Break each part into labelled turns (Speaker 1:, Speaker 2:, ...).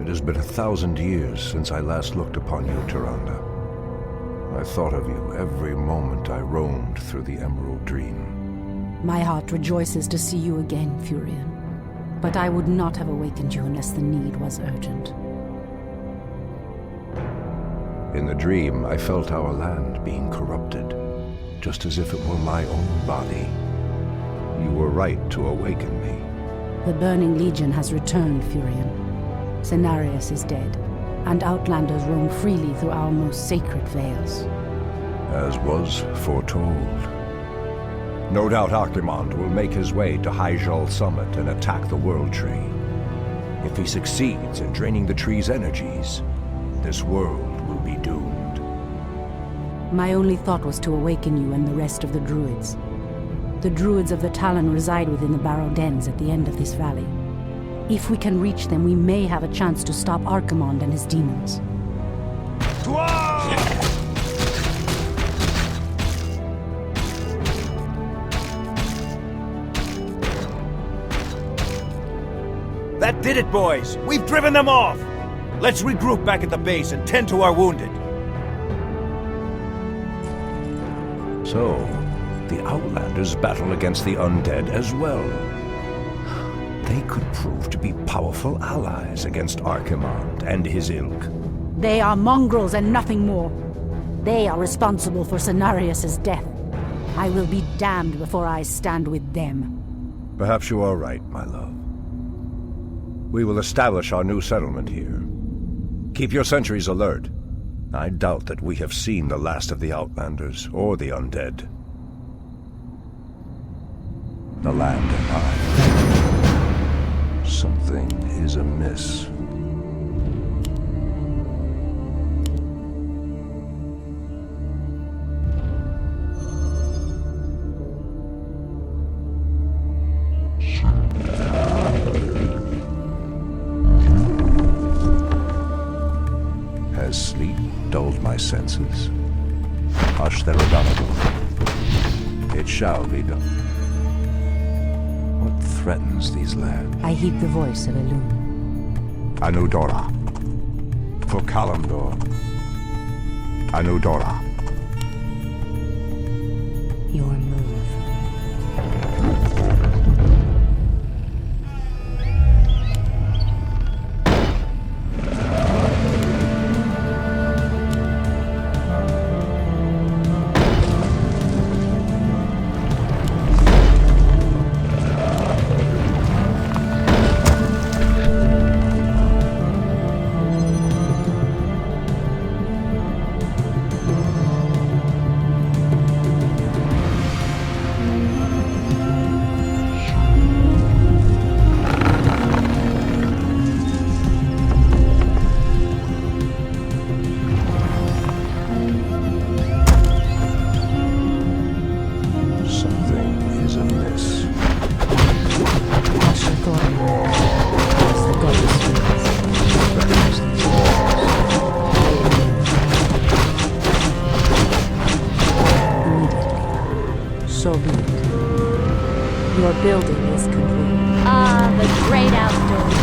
Speaker 1: It has been 1,000 years since I last looked upon you, Tyrande. I thought of you every moment I roamed through the Emerald Dream.
Speaker 2: My heart rejoices to see you again, Furion. But I would not have awakened you unless the need was urgent.
Speaker 1: In the dream, I felt our land being corrupted, just as if it were my own body. You were right to awaken me.
Speaker 2: The Burning Legion has returned, Furion. Cenarius is dead, and Outlanders roam freely through our most sacred vales.
Speaker 1: As was foretold. No doubt Archimonde will make his way to Hyjal Summit and attack the World Tree. If he succeeds in draining the tree's energies, this world will be doomed.
Speaker 2: My only thought was to awaken you and the rest of the Druids. The Druids of the Talon reside within the Barrow Dens at the end of this valley. If we can reach them, we may have a chance to stop Archimonde and his demons.
Speaker 3: That did it, boys! We've driven them off! Let's regroup back at the base and tend to our wounded.
Speaker 1: So, the Outlanders battle against the undead as well. They could prove to be powerful allies against Archimonde and his ilk.
Speaker 2: They are mongrels and nothing more. They are responsible for Cenarius' death. I will be damned before I stand with them.
Speaker 1: Perhaps you are right, my love. We will establish our new settlement here. Keep your sentries alert. I doubt that we have seen the last of the Outlanders or the undead. The land and I. Something is amiss. Has sleep dulled my senses? Hush, there, it shall be done. What threatens these lands?
Speaker 2: I heed the voice of Elune.
Speaker 1: Anudora. For Kalimdor. Anudora.
Speaker 2: Your move. So be it. Your building is complete.
Speaker 4: Ah, the great outdoors.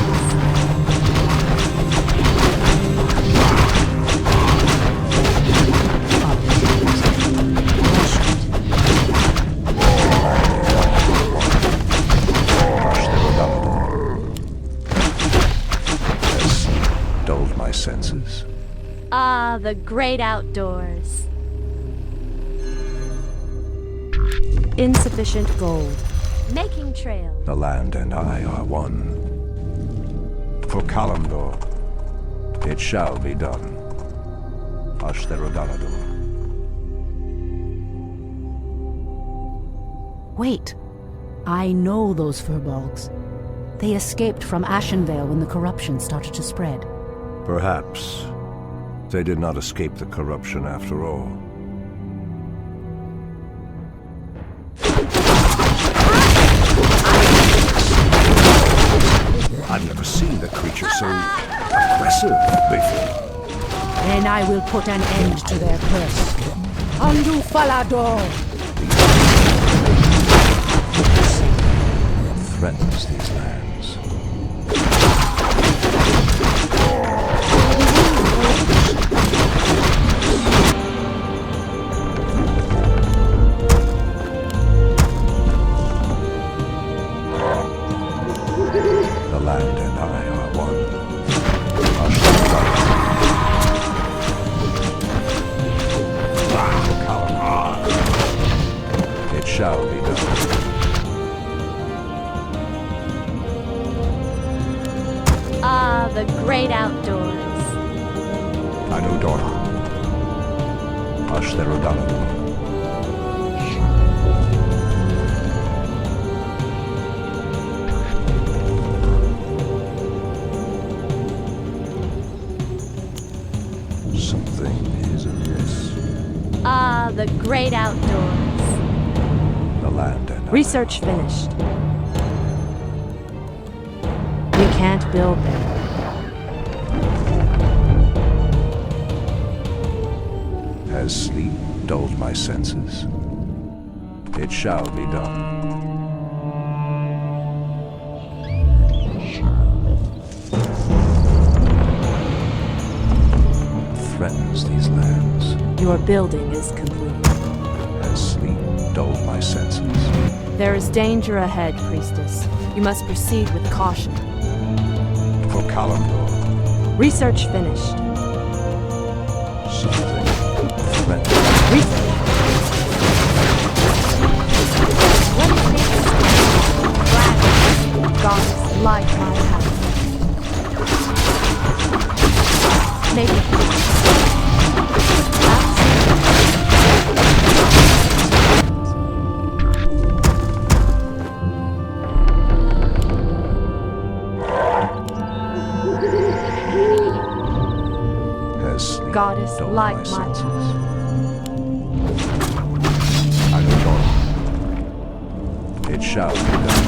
Speaker 1: Has dulled my senses.
Speaker 4: Ah, the great outdoors.
Speaker 2: Insufficient gold.
Speaker 4: Making trails.
Speaker 1: The land and I are one. For Kalimdor, it shall be done. Ashtherodanador.
Speaker 2: Wait. I know those furbolgs. They escaped from Ashenvale when the corruption started to spread.
Speaker 1: Perhaps they did not escape the corruption after all. I've never seen the creature so aggressive before.
Speaker 2: Then I will put an end to their curse. Undo Falador!
Speaker 1: Threatens these lands. and I are one. It shall be done.
Speaker 4: Ah, the great outdoors.
Speaker 1: Anudora. Ashtherodonador. Something is amiss.
Speaker 4: Ah, the great outdoors.
Speaker 1: The land and
Speaker 5: Research finished. We can't build them.
Speaker 1: Has sleep dulled my senses? It shall be done. Threatens these lands.
Speaker 5: Your building is complete.
Speaker 1: Has sleep dulled my senses?
Speaker 5: There is danger ahead, priestess. You must proceed with caution.
Speaker 1: For Kalimdor,
Speaker 5: Research finished.
Speaker 1: something threatens.
Speaker 5: Research.
Speaker 4: What is this?
Speaker 5: Goddess, light my path.
Speaker 4: Make it.
Speaker 1: Has sleep
Speaker 5: Goddess,
Speaker 1: dulled
Speaker 5: light
Speaker 1: my
Speaker 5: my
Speaker 1: senses? Anudora. It shall be done.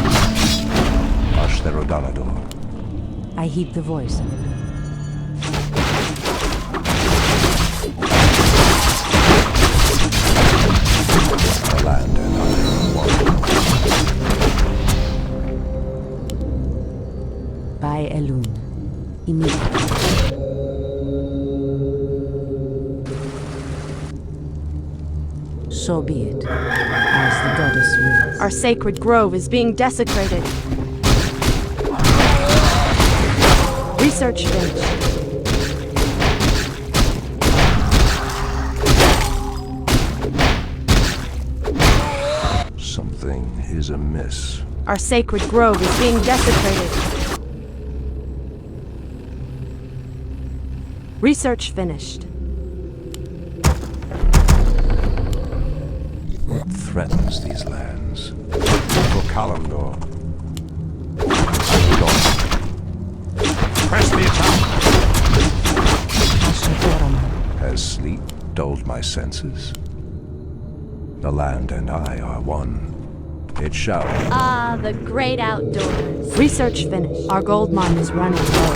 Speaker 1: Ashtherodonador.
Speaker 2: I heed the voice of the Lord.
Speaker 1: The land and I are one.
Speaker 2: By Elun. Immediately. So be it, as the goddess wills.
Speaker 5: Our sacred grove is being desecrated. Research finished.
Speaker 1: Something is amiss.
Speaker 5: Our sacred grove is being desecrated. Research finished.
Speaker 1: Threatens these lands. For Kalimdor. Press the attack! Has sleep dulled my senses? The land and I are one. It shall be.
Speaker 4: Ah, the great outdoors.
Speaker 5: Research finished. Our gold mine is running low.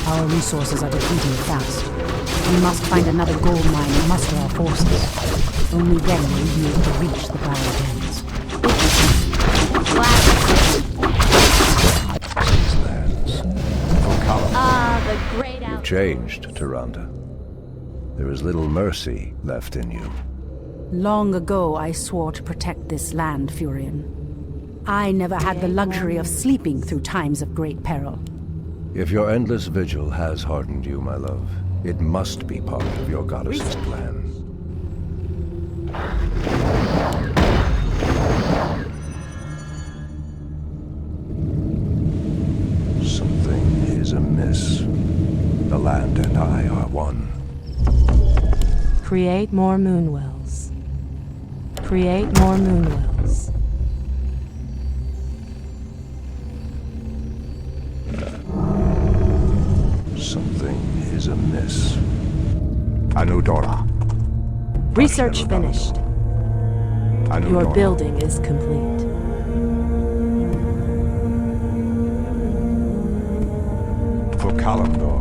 Speaker 2: Our resources are depleting fast. We must find another gold mine and muster our forces. Only then will we be able to reach the barrow dens.
Speaker 1: These lands. For Kalimdor.
Speaker 4: Ah, the great
Speaker 1: You've
Speaker 4: outdoors.
Speaker 1: changed, Tyrande. There is little mercy left in you.
Speaker 2: Long ago, I swore to protect this land, Furion. I never had the luxury of sleeping through times of great peril.
Speaker 1: If your endless vigil has hardened you, my love, it must be part of your goddess's plan. Something is amiss. The land and I are one.
Speaker 5: Create more moonwells. Create more moonwells.
Speaker 1: Something is amiss. Anudora.
Speaker 5: Research finished.
Speaker 1: Anudora.
Speaker 5: Your building is complete.
Speaker 1: For Kalimdor.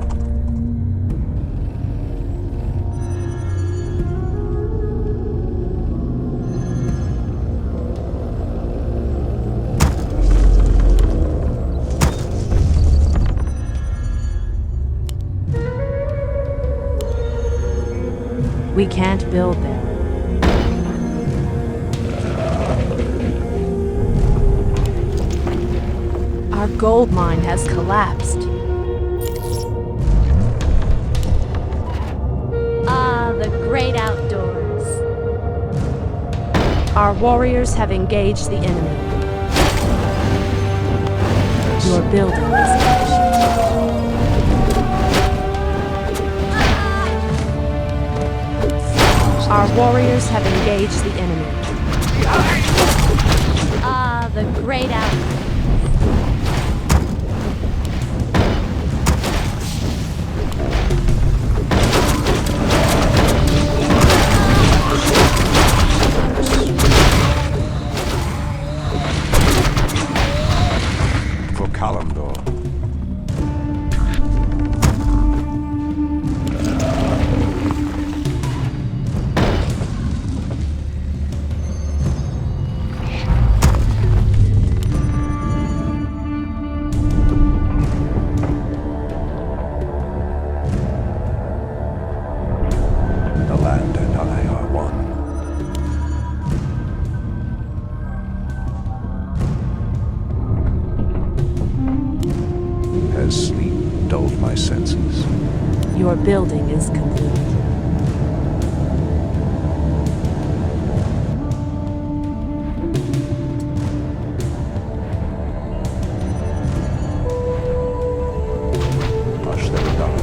Speaker 5: We can't build there. Our gold mine has collapsed.
Speaker 4: Ah, the great outdoors.
Speaker 5: Our warriors have engaged the enemy. Your building is finished. Our warriors have engaged the enemy.
Speaker 4: Ah, the great outdoors.
Speaker 1: For Kalimdor. The land and I are one. Has sleep dulled my senses?
Speaker 5: Your building is complete.
Speaker 1: Hush them down.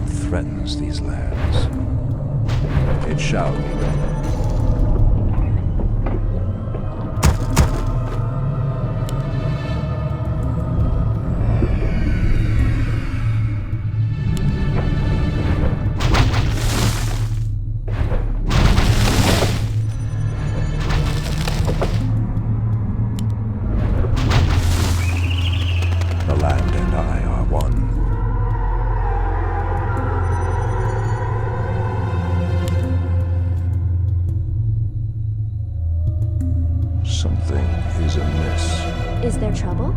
Speaker 1: Threatens these lands. It shall be done. The land and I are one. Something is amiss.
Speaker 4: Is there trouble?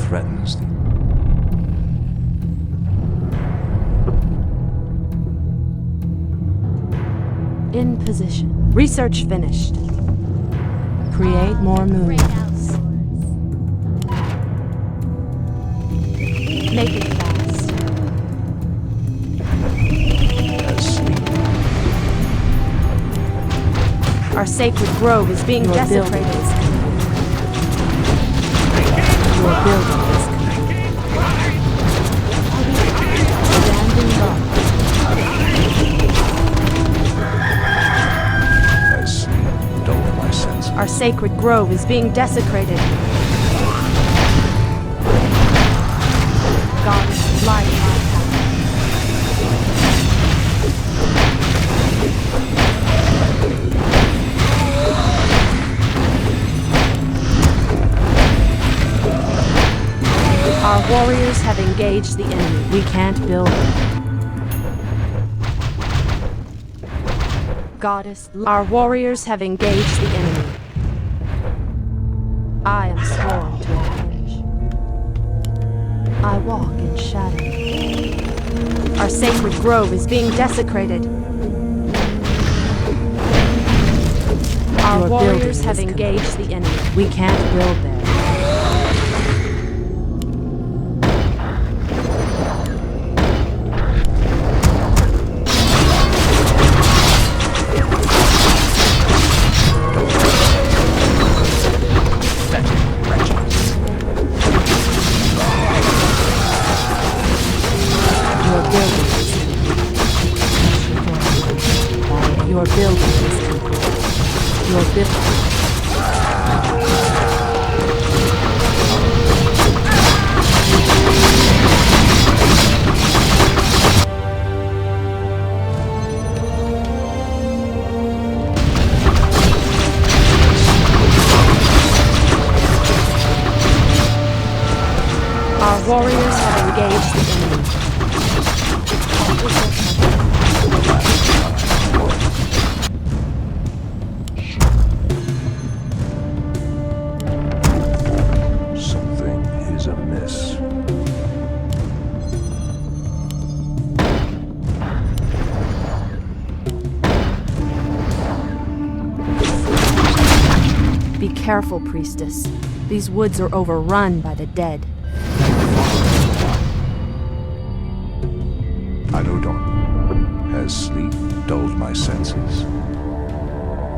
Speaker 1: Threatens the
Speaker 5: In position. Research finished. Create more
Speaker 4: Great
Speaker 5: moons.
Speaker 4: outdoors. Make it fast.
Speaker 1: as sleep.
Speaker 5: Our sacred grove is being desecrated. Your building is complete. Standing guard.
Speaker 1: As sleep dulled my senses.
Speaker 5: Our sacred grove is being desecrated. Goddess, light my path. Our warriors have engaged the enemy. We can't build it. Goddess, our warriors have engaged the enemy. I am sworn to avenge. I walk in shadow. Our sacred grove is being desecrated. Our
Speaker 2: Your
Speaker 5: warriors
Speaker 2: building
Speaker 5: have
Speaker 2: is
Speaker 5: engaged the enemy.
Speaker 2: We can't build there. Your building is complete. Your building. Our warriors have engaged the enemy.
Speaker 1: Something amiss.
Speaker 5: Be careful, priestess. These woods are overrun by the dead.
Speaker 1: I know dawn. Has sleep dulled my senses?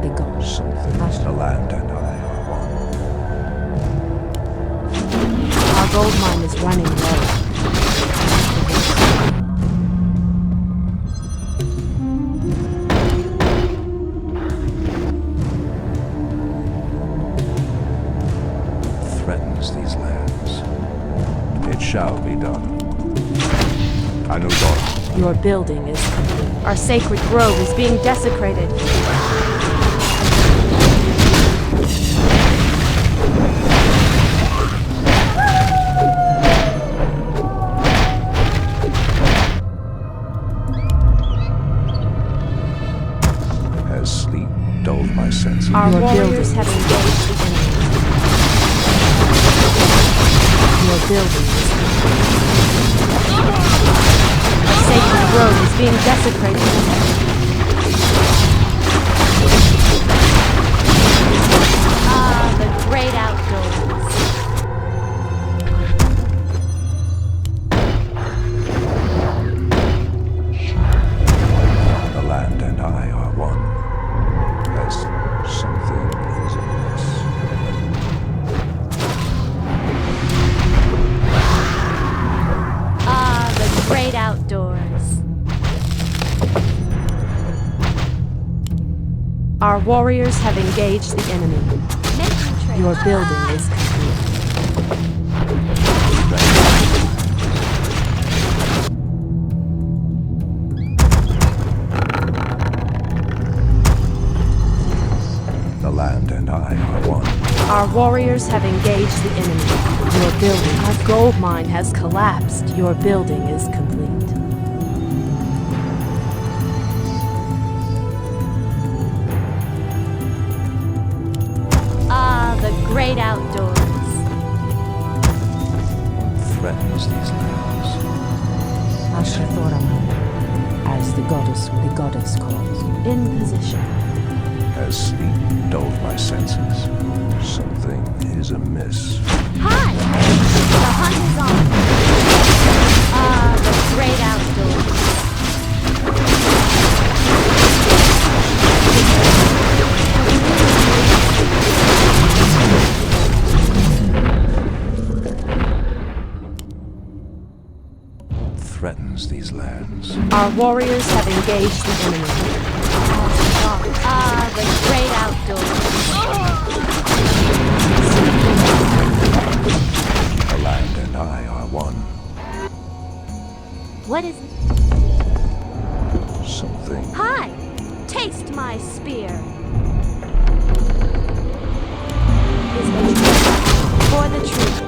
Speaker 2: The gods.
Speaker 1: Something the land and I are one.
Speaker 5: Our gold mine is running low.
Speaker 1: Threatens these lands. It shall be done. I know dawn.
Speaker 5: Your building is complete. Our sacred grove is being desecrated.
Speaker 1: Has sleep dulled my senses?
Speaker 5: Our warriors have engaged the enemy. Your building is complete. Our sacred grove is being desecrated.
Speaker 4: Ah, the great outdoors.
Speaker 1: The land and I are one. As something is amiss.
Speaker 4: Ah, the great outdoors.
Speaker 5: Our warriors have engaged the enemy.
Speaker 4: Making trade.
Speaker 5: Your building is complete.
Speaker 1: The land and I are one.
Speaker 5: Our warriors have engaged the enemy. Your building, our gold mine has collapsed. Your building is complete.
Speaker 4: Ah, the great outdoors.
Speaker 1: Threatens these lands.
Speaker 2: As the goddess calls.
Speaker 5: In position.
Speaker 1: Has sleep dulled my senses? Something is amiss.
Speaker 4: Hi! The hunt is on. Ah, the great outdoors.
Speaker 1: Threatens these lands.
Speaker 5: Our warriors have engaged the enemy.
Speaker 4: Ah, the great outdoors.
Speaker 1: The land and I are one.
Speaker 4: What is it?
Speaker 1: Something.
Speaker 4: Hi! Taste my spear. For the trees.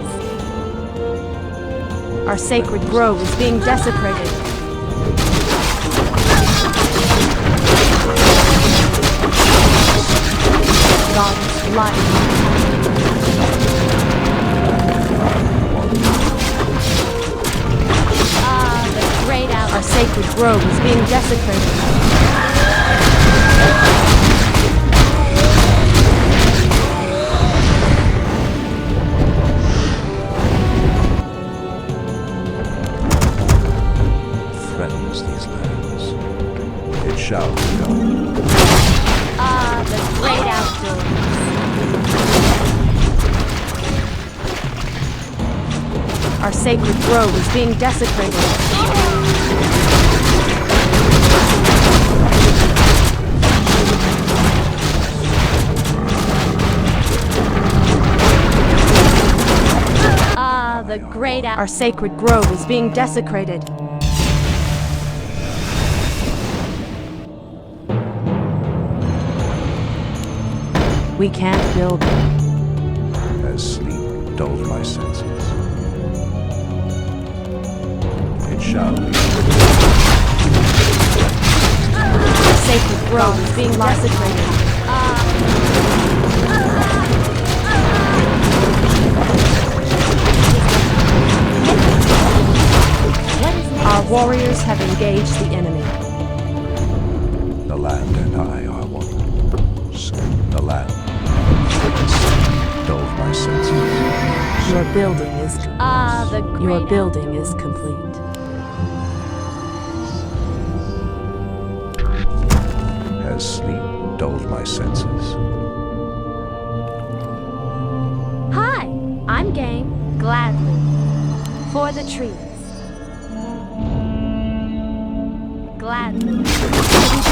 Speaker 5: Our sacred grove is being desecrated. God's light.
Speaker 4: Ah, the great
Speaker 5: Our
Speaker 4: outdoors.
Speaker 5: sacred grove is being desecrated.
Speaker 1: Threatens these lands. It shall be done.
Speaker 4: Ah, the great outdoors.
Speaker 5: Our sacred grove is being desecrated.
Speaker 4: Ah, the great
Speaker 5: Our sacred grove is being desecrated. We can't build.
Speaker 1: As sleep dulled my senses. It shall be.
Speaker 5: Our sacred grove is being desecrated. warriors have engaged the enemy.
Speaker 1: The land and I are one. The land. Dulled my senses.
Speaker 5: Your building is
Speaker 4: The great
Speaker 5: your building is complete.
Speaker 1: Has sleep dulled my senses?
Speaker 4: Hi, I'm game. Gladly. For the trees. Gladly. What is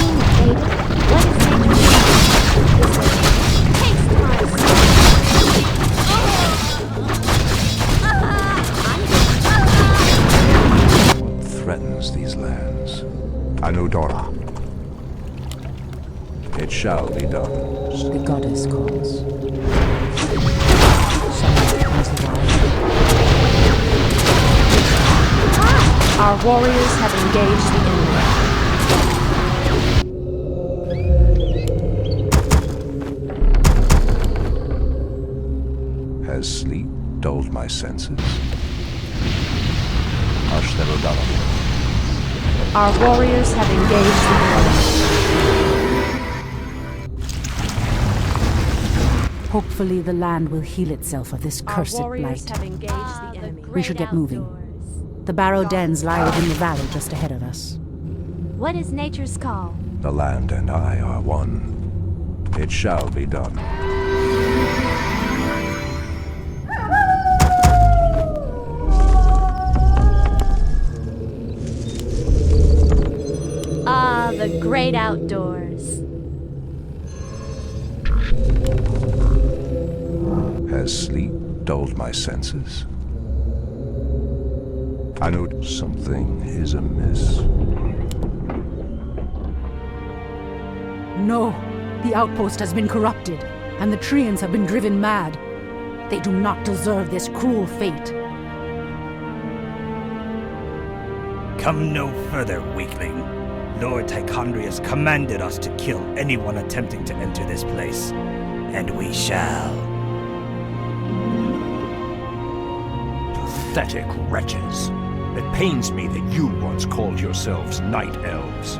Speaker 4: Taste my
Speaker 1: What threatens these lands? Anudora. It shall be done.
Speaker 2: The goddess calls. Someone comes alive.
Speaker 5: Our warriors have engaged the enemy.
Speaker 1: Has sleep dulled my senses? Hush, there are done.
Speaker 5: Our warriors have engaged the enemy.
Speaker 2: Hopefully the land will heal itself of this cursed
Speaker 5: Our warriors
Speaker 2: blight.
Speaker 5: have engaged the enemy.
Speaker 2: We should get moving. The barrow dens lie within the valley just ahead of us.
Speaker 4: What is nature's call?
Speaker 1: The land and I are one. It shall be done.
Speaker 4: The great outdoors.
Speaker 1: Has sleep dulled my senses? I know something is amiss.
Speaker 2: No! The outpost has been corrupted, and the Treants have been driven mad. They do not deserve this cruel fate.
Speaker 6: Come no further, weakling. Lord Tichondrius commanded us to kill anyone attempting to enter this place, and we shall.
Speaker 3: Pathetic wretches. It pains me that you once called yourselves night elves.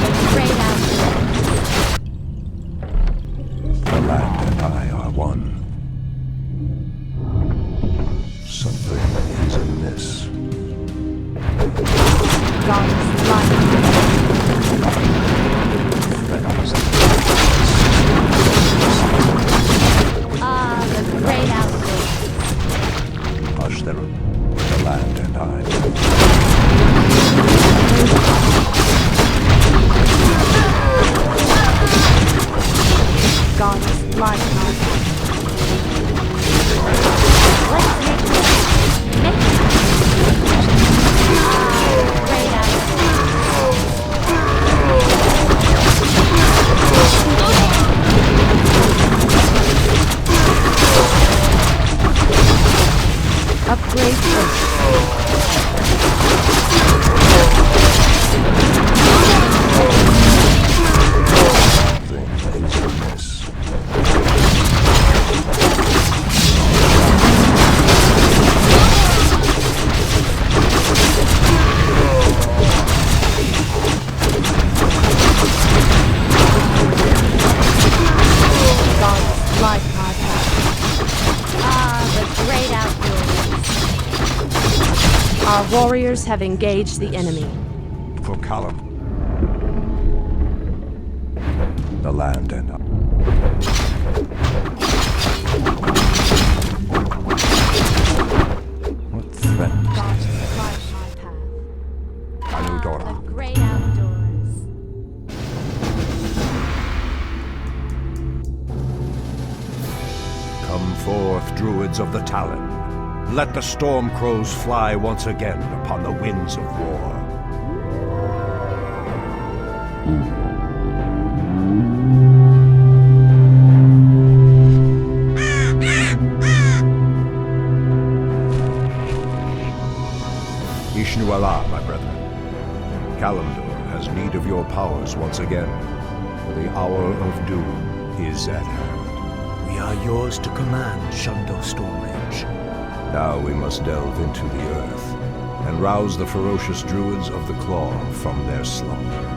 Speaker 4: The great outdoors.
Speaker 1: The land and I are one. Something is amiss.
Speaker 5: Goddess light.
Speaker 1: Friends.
Speaker 4: The great outdoors.
Speaker 1: Hush, there are the land and I.
Speaker 5: Goddess light.
Speaker 4: Great
Speaker 5: Upgrade first.
Speaker 1: Something is amiss.
Speaker 5: Goddess light my path.
Speaker 4: the great outdoors.
Speaker 5: Our warriors have engaged the enemy.
Speaker 1: For Callum. The land and I. What threatens
Speaker 5: Goddess light my path.
Speaker 1: Anudora?
Speaker 4: The great outdoors.
Speaker 1: Come forth, Druids of the Talon. Let the storm crows fly once again upon the winds of war. Ishnu Allah, my brethren. Kalimdor has need of your powers once again, for the hour of doom is at hand.
Speaker 7: We are yours to command, Shundo Stormrage.
Speaker 1: Now we must delve into the earth and rouse the ferocious druids of the Claw from their slumber.